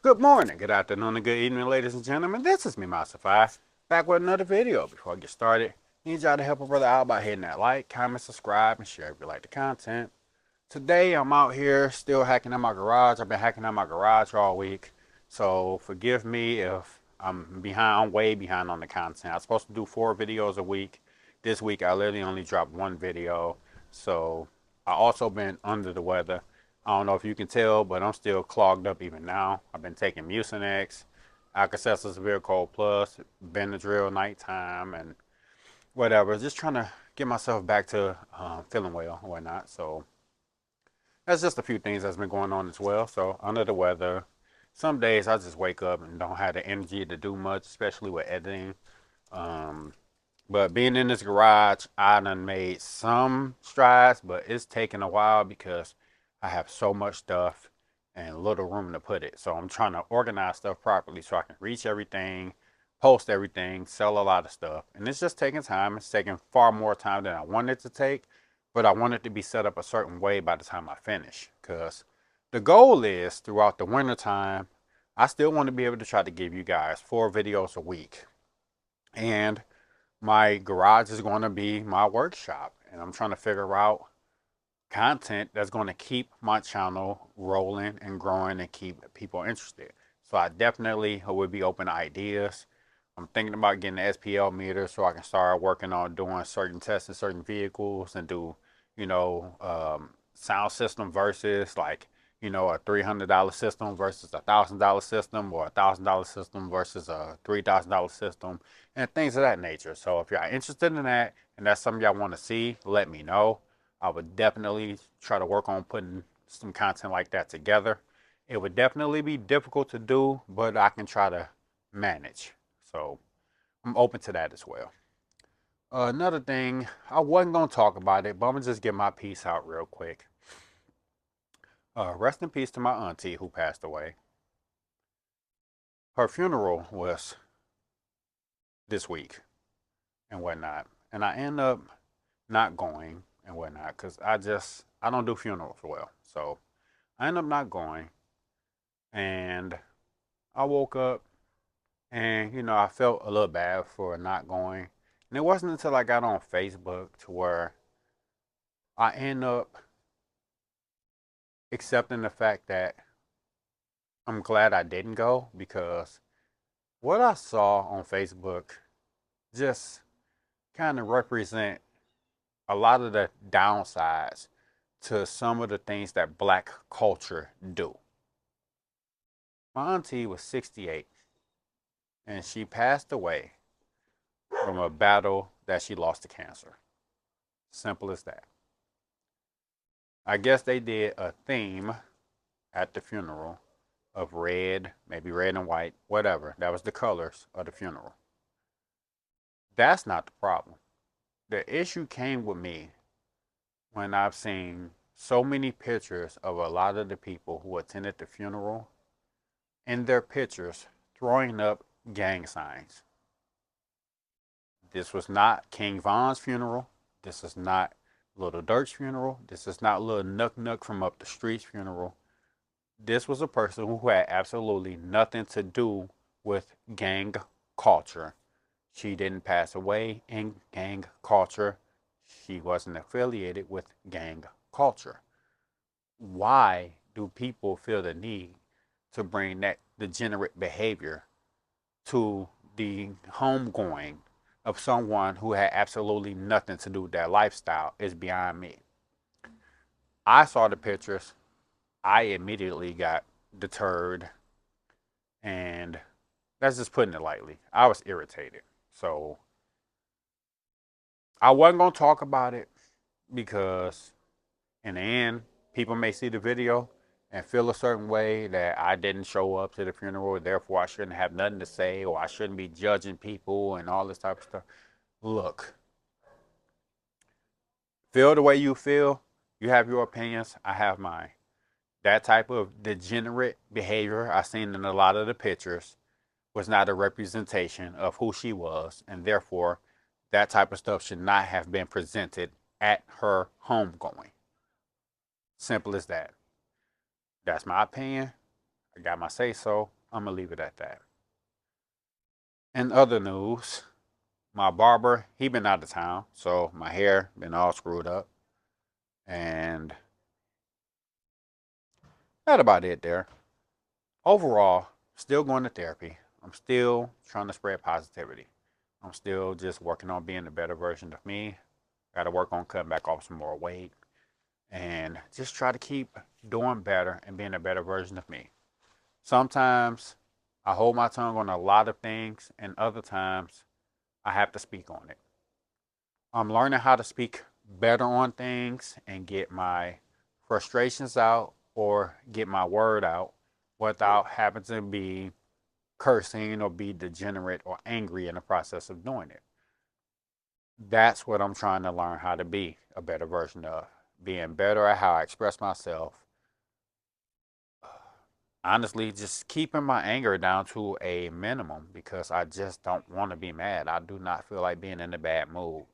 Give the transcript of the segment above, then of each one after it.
Good morning, good afternoon, and good evening, ladies and gentlemen. This is me, Master Five, back with another video. Before I get started, I need y'all to help a brother out by hitting that like, comment, subscribe, and share if you like the content. Today, I'm out here still hacking out my garage. I've been hacking out my garage all week, so forgive me if I'm behind. I'm way behind on the content. I'm supposed to do 4 videos a week. This week, I literally only dropped 1 video, so I also been under the weather. I don't know if you can tell, but I'm still clogged up even now. I've been taking Mucinex, Alka-Seltzer Severe Cold Plus, Benadryl nighttime, and whatever. Just trying to get myself back to feeling well and whatnot. So that's just a few things that's been going on as well. So under the weather, some days I just wake up and don't have the energy to do much, especially with editing. Um, but being in this garage, I done made some strides, but it's taken a while because I have so much stuff and little room to put it. So I'm trying to organize stuff properly so I can reach everything, post everything, sell a lot of stuff. And it's just taking time. It's taking far more time than I wanted it to take, but I want it to be set up a certain way by the time I finish. Because the goal is throughout the winter time, I still want to be able to try to give you guys 4 videos a week. And my garage is going to be my workshop, and I'm trying to figure out content that's going to keep my channel rolling and growing and keep people interested. So I definitely would be open to ideas. I'm thinking about getting an SPL meter so I can start working on doing certain tests in certain vehicles and do, sound system versus like, a $300 system versus $1,000 system, or $1,000 system versus a $3,000 system, and things of that nature. So if y'all interested in that and that's something y'all want to see, let me know. I would definitely try to work on putting some content like that together. It would definitely be difficult to do, but I can try to manage. So I'm open to that as well. Another thing, I wasn't going to talk about it, but I'm going to just get my piece out real quick. Rest in peace to my auntie who passed away. Her funeral was this week and whatnot. And I end up not going and whatnot because I don't do funerals well. So I end up not going. And I woke up and, I felt a little bad for not going. And it wasn't until I got on Facebook to where I end up accepting the fact that I'm glad I didn't go, because what I saw on Facebook just kind of represent a lot of the downsides to some of the things that black culture do. My auntie was 68 and she passed away from a battle that she lost to cancer. Simple as that. I guess they did a theme at the funeral of red, maybe red and white, whatever. That was the colors of the funeral. That's not the problem. The issue came with me when I've seen so many pictures of a lot of the people who attended the funeral in their pictures throwing up gang signs. This was not King Von's funeral. This is not Little Dirk's funeral. This is not Little Nuck Nuck from up the street's funeral. This was a person who had absolutely nothing to do with gang culture. She didn't pass away in gang culture. She wasn't affiliated with gang culture. Why do people feel the need to bring that degenerate behavior to the homegoing of someone who had absolutely nothing to do with their lifestyle is beyond me. I saw the pictures. I immediately got deterred, and that's just putting it lightly. I was irritated. So I wasn't going to talk about it because in the end, people may see the video and feel a certain way that I didn't show up to the funeral, therefore I shouldn't have nothing to say, or I shouldn't be judging people and all this type of stuff. Look, feel the way you feel. You have your opinions. I have mine. That type of degenerate behavior I seen in a lot of the pictures was not a representation of who she was, and therefore that type of stuff should not have been presented at her homegoing. Simple as that. That's my opinion. I got my say so. I'm going to leave it at that. In other news, my barber, he been out of town, so my hair been all screwed up. And that's about it there. Overall, still going to therapy. I'm still trying to spread positivity. I'm still just working on being a better version of me. Got to work on cutting back off some more weight and just try to keep doing better and being a better version of me. Sometimes I hold my tongue on a lot of things, and other times I have to speak on it. I'm learning how to speak better on things and get my frustrations out or get my word out without having to be cursing or be degenerate or angry in the process of doing it. That's what I'm trying to learn how to be a better version of. Being better at how I express myself. Honestly, just keeping my anger down to a minimum because I just don't want to be mad. I do not feel like being in a bad mood.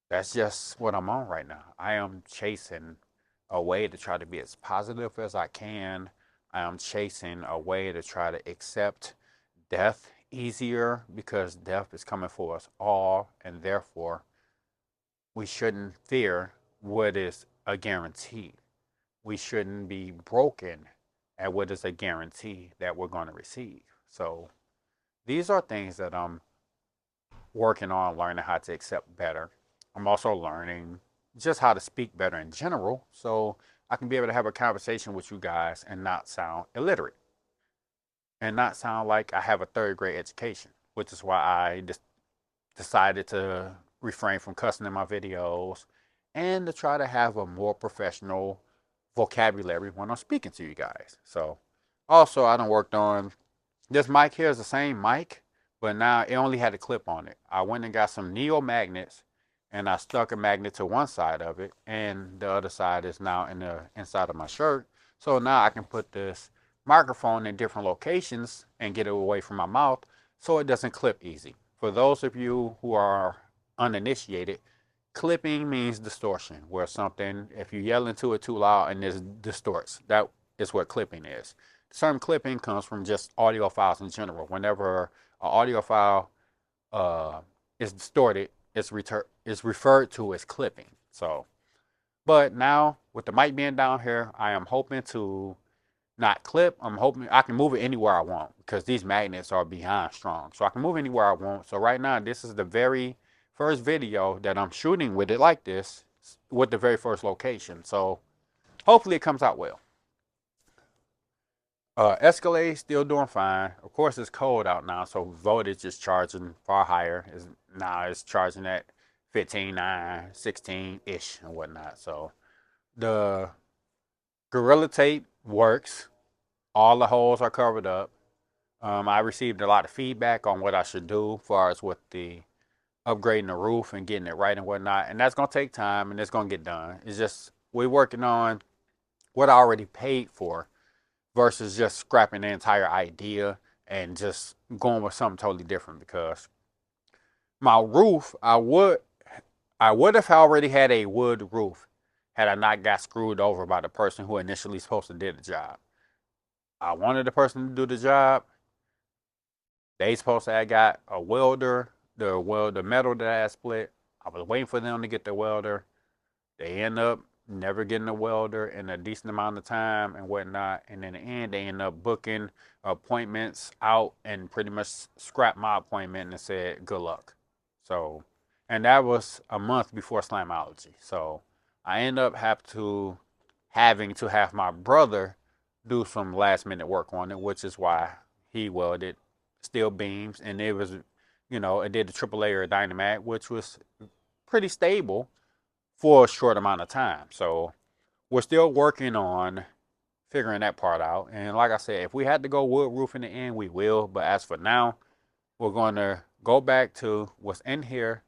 That's just what I'm on right now. I am chasing a way to try to be as positive as I can. I am chasing a way to try to accept death easier because death is coming for us all, and therefore we shouldn't fear what is a guarantee. We shouldn't be broken at what is a guarantee that we're going to receive. So these are things that I'm working on learning how to accept better. I'm also learning just how to speak better in general so I can be able to have a conversation with you guys and not sound illiterate and not sound like I have a third grade education, which is why I just decided to refrain from cussing in my videos and to try to have a more professional vocabulary when I'm speaking to you guys. So also I done worked on this mic here is the same mic, but now it only had a clip on it. I went and got some Neo magnets and I stuck a magnet to one side of it and the other side is now in the inside of my shirt. So now I can put this microphone in different locations and get it away from my mouth so it doesn't clip easy. For those of you who are uninitiated, clipping means distortion, where something, if you yell into it too loud and it distorts, that is what clipping is. The term clipping comes from just audio files in general. Whenever an audio file is distorted, it's referred to as clipping. So, but now with the mic being down here, I am hoping to not clip. I'm hoping I can move it anywhere I want because these magnets are beyond strong. So I can move anywhere I want. So right now, this is the very first video that I'm shooting with it like this, with the very first location. So hopefully it comes out well. Escalade still doing fine. Of course, it's cold out now, so voltage is charging far higher. Now it's charging at 15, 9, 16-ish and whatnot. So the Gorilla Tape works. All the holes are covered up. I received a lot of feedback on what I should do as far as with the upgrading the roof and getting it right and whatnot. And that's going to take time and it's going to get done. It's just we're working on what I already paid for versus just scrapping the entire idea and just going with something totally different because my roof, I would have already had a wood roof had I not got screwed over by the person who initially supposed to do the job. I wanted the person to do the job. They supposed to have got a welder, the metal that I split. I was waiting for them to get the welder. They end up never getting a welder in a decent amount of time and whatnot. And in the end, they end up booking appointments out and pretty much scrapped my appointment and said, good luck. So, and that was a month before Slamology. So I end up having to have my brother do some last minute work on it, which is why he welded steel beams. And it was, it did the triple layer of Dynamat, which was pretty stable for a short amount of time. So we're still working on figuring that part out. And like I said, if we had to go wood roof in the end, we will. But as for now, we're going to go back to what's in here.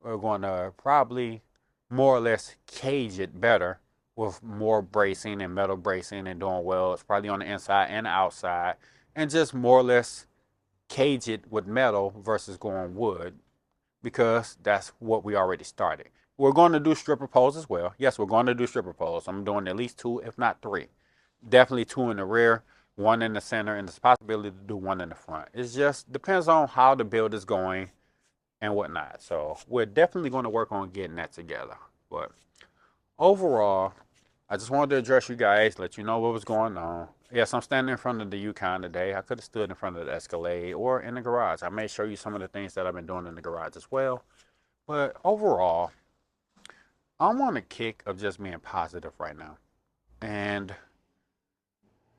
We're going to probably more or less cage it better with more bracing and metal bracing and doing well. It's probably on the inside and the outside. And just more or less cage it with metal versus going wood because that's what we already started. We're going to do stripper poles as well. Yes, we're going to do stripper poles. I'm doing at least 2, if not 3. Definitely 2 in the rear. one in the center, and there's a possibility to do one in the front. It just depends on how the build is going and whatnot. So we're definitely going to work on getting that together. But overall, I just wanted to address you guys, let you know what was going on. Yes, I'm standing in front of the Yukon today. I could have stood in front of the Escalade or in the garage. I may show you some of the things that I've been doing in the garage as well. But overall, I'm on a kick of just being positive right now. And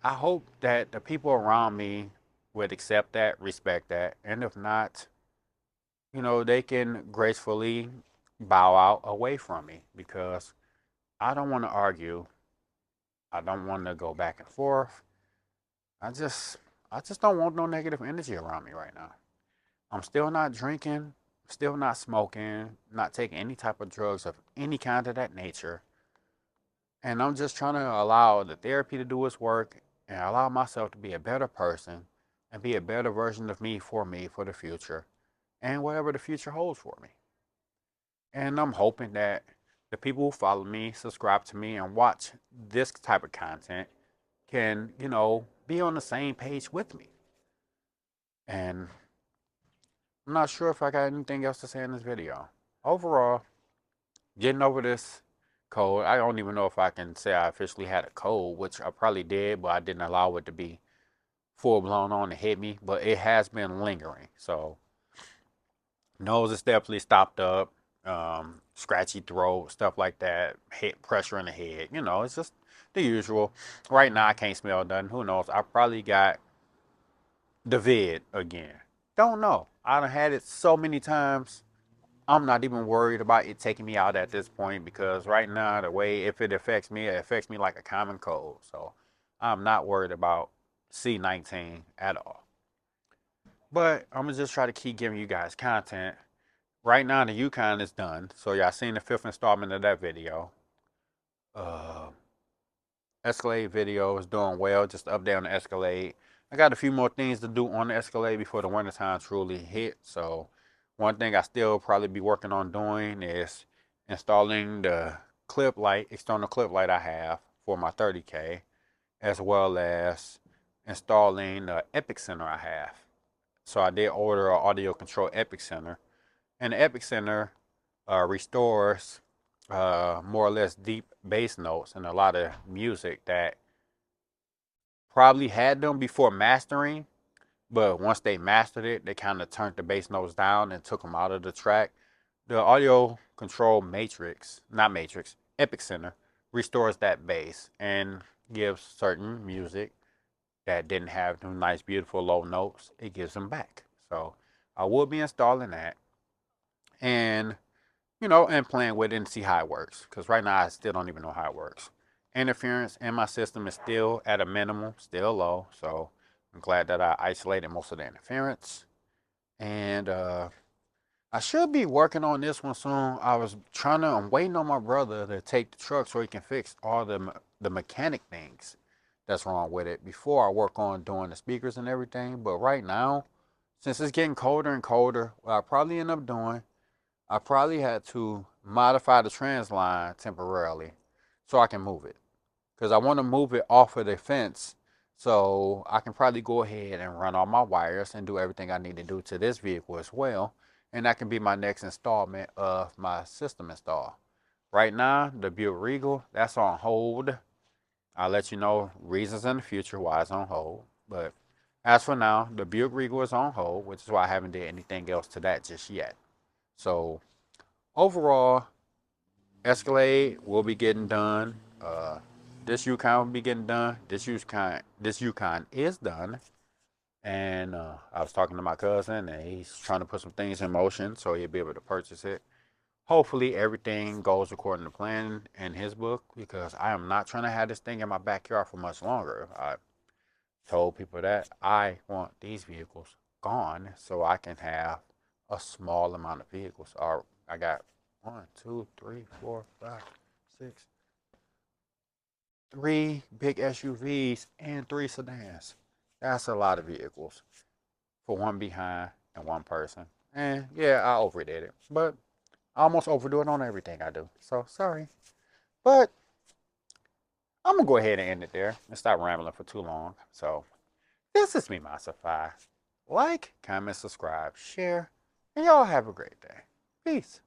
I hope that the people around me would accept that, respect that, and if not, they can gracefully bow out away from me because I don't want to argue. I don't want to go back and forth. I just I just don't want no negative energy around me right now. I'm still not drinking, still not smoking, not taking any type of drugs of any kind of that nature. And I'm just trying to allow the therapy to do its work and allow myself to be a better person and be a better version of me, for the future, and whatever the future holds for me. And I'm hoping that the people who follow me, subscribe to me, and watch this type of content can, be on the same page with me. And I'm not sure if I got anything else to say in this video. Overall, getting over this cold, I don't even know if I can say I officially had a cold, which I probably did, but I didn't allow it to be full blown on to hit me. But it has been lingering. So, nose is definitely stopped up, scratchy throat, stuff like that, head pressure in the head. It's just the usual. Right now, I can't smell nothing. Who knows? I probably got the vid again. Don't know. I done had it so many times. I'm not even worried about it taking me out at this point because right now, the way if it affects me like a common cold. So I'm not worried about C19 at all. But I'm gonna just try to keep giving you guys content. Right now, the Yukon is done. So y'all seen the fifth installment of that video. Uh, Escalade video is doing well. Just update on the Escalade. I got a few more things to do on the Escalade before the wintertime truly hit. So one thing I still probably be working on doing is installing the external clip light I have for my 30K, as well as installing the Epic Center I have. So I did order an audio control Epic Center, and the Epic Center restores more or less deep bass notes and a lot of music that probably had them before mastering, but once they mastered it, they kind of turned the bass notes down and took them out of the track. The audio control not matrix, Epic Center restores that bass and gives certain music that didn't have them nice, beautiful low notes. It gives them back. So I will be installing that and and playing with it and see how it works. Because right now I still don't even know how it works. Interference in my system is still at a minimum, still low. So I'm glad that I isolated most of the interference. And I should be working on this one soon. I'm waiting on my brother to take the truck so he can fix all the mechanic things that's wrong with it before I work on doing the speakers and everything. But right now, since it's getting colder and colder, what I probably end up doing, I probably had to modify the trans line temporarily so I can move it. Because I want to move it off of the fence so I can probably go ahead and run all my wires and do everything I need to do to this vehicle as well. And that can be my next installment of my system install. Right now, the Buick Regal, that's on hold. I'll let you know reasons in the future why it's on hold. But as for now, the Buick Regal is on hold, which is why I haven't did anything else to that just yet. So overall, Escalade will be getting done. This Yukon will be getting done. This Yukon is done. And I was talking to my cousin, and he's trying to put some things in motion so he'll be able to purchase it. Hopefully, everything goes according to plan in his book because I am not trying to have this thing in my backyard for much longer. I told people that I want these vehicles gone so I can have a small amount of vehicles. I got 1, 2, 3, 4, 5, 6, 3 big SUVs and 3 sedans. That's a lot of vehicles for one behind and one person. And yeah, I overdid it, but I almost overdo it on everything I do. So sorry. But I'm going to go ahead and end it there and stop rambling for too long. So, this is me, Masafai. Like, comment, subscribe, share, and y'all have a great day. Peace.